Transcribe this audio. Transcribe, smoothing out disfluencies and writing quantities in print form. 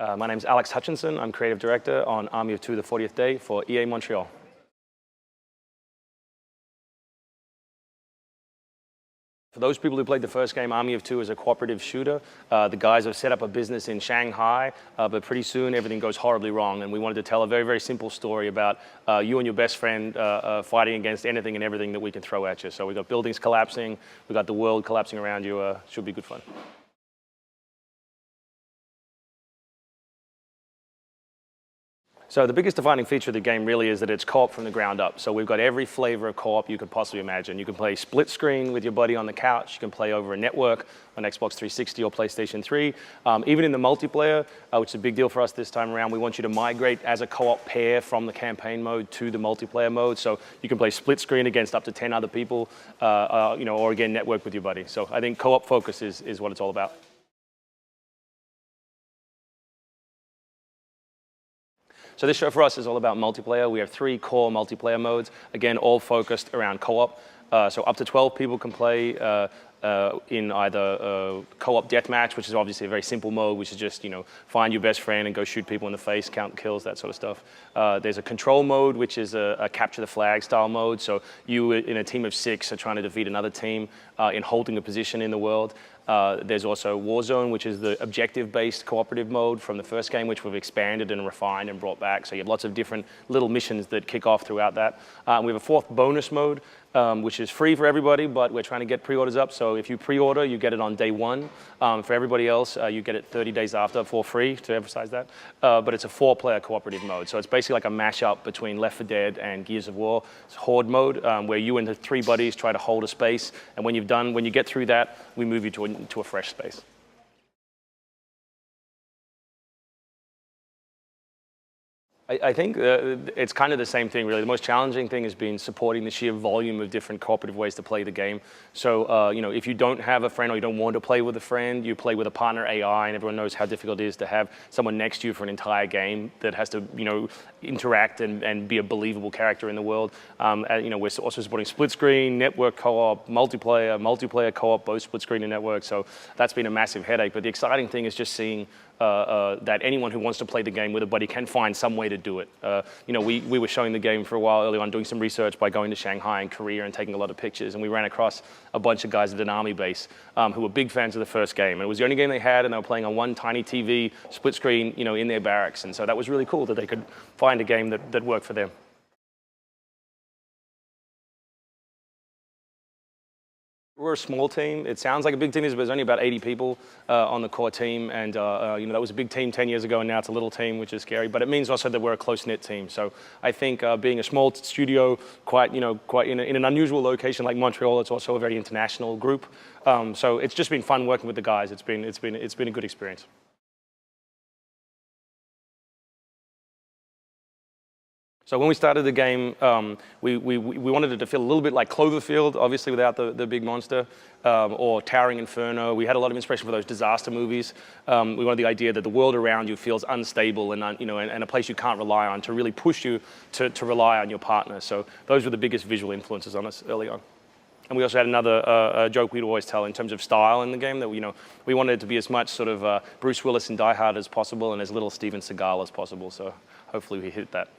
My name's Alex Hutchinson. I'm creative director on Army of Two, the 40th Day for EA Montreal. For those people who played the first game, Army of Two is a cooperative shooter. The guys have set up a business in Shanghai, but pretty soon everything goes horribly wrong. And we wanted to tell a very, very simple story about you and your best friend fighting against anything and everything that we can throw at you. So we've got buildings collapsing, we've got the world collapsing around you. Should be good fun. So the biggest defining feature of the game really is that it's co-op from the ground up. So we've got every flavor of co-op you could possibly imagine. You can play split screen with your buddy on the couch. You can play over a network on Xbox 360 or PlayStation 3. Even in the multiplayer, which is a big deal for us this time around, we want you to migrate as a co-op pair from the campaign mode to the multiplayer mode. So you can play split screen against up to 10 other people, or again, network with your buddy. So I think co-op focus is what it's all about. So this show for us is all about multiplayer. We have 3 core multiplayer modes, again, all focused around co-op. So up to 12 people can play in either co-op deathmatch, which is obviously a very simple mode, which is just, find your best friend and go shoot people in the face, count kills, that sort of stuff. There's a control mode, which is a capture the flag style mode. So you, in a team of 6, are trying to defeat another team in holding a position in the world. There's also Warzone, which is the objective-based cooperative mode from the first game, which we've expanded and refined and brought back. So you have lots of different little missions that kick off throughout that. We have a 4th bonus mode, which is free for everybody, but we're trying to get pre-orders up. So if you pre-order, you get it on day 1. For everybody else, you get it 30 days after for free, to emphasize that. But it's a 4-player cooperative mode. So it's basically like a mashup between Left 4 Dead and Gears of War. It's Horde mode, where you and the 3 buddies try to hold a space. And when you get through that, we move you to a fresh space. I think it's kind of the same thing, really. The most challenging thing has been supporting the sheer volume of different cooperative ways to play the game. So, if you don't have a friend or you don't want to play with a friend, you play with a partner AI, and everyone knows how difficult it is to have someone next to you for an entire game that has to, interact and be a believable character in the world. We're also supporting split screen, network co-op, multiplayer co-op, both split screen and network. So that's been a massive headache. But the exciting thing is just seeing that anyone who wants to play the game with a buddy can find some way to do it. We were showing the game for a while early on, doing some research by going to Shanghai and Korea and taking a lot of pictures, and we ran across a bunch of guys at an army base who were big fans of the first game. And it was the only game they had, and they were playing on one tiny TV, split screen, in their barracks. And so that was really cool that they could find a game that worked for them. We're a small team. It sounds like a big team, but there's only about 80 people on the core team, and that was a big team 10 years ago, and now it's a little team, which is scary. But it means also that we're a close-knit team. So I think being a small studio, quite in an unusual location like Montreal, it's also a very international group. So it's just been fun working with the guys. It's been a good experience. So when we started the game, we wanted it to feel a little bit like Cloverfield, obviously without the big monster, or Towering Inferno. We had a lot of inspiration for those disaster movies. We wanted the idea that the world around you feels unstable and a place you can't rely on, to really push you to rely on your partner. So those were the biggest visual influences on us early on. And we also had another joke we'd always tell in terms of style in the game, that we wanted it to be as much sort of Bruce Willis in Die Hard as possible and as little Steven Seagal as possible. So hopefully we hit that.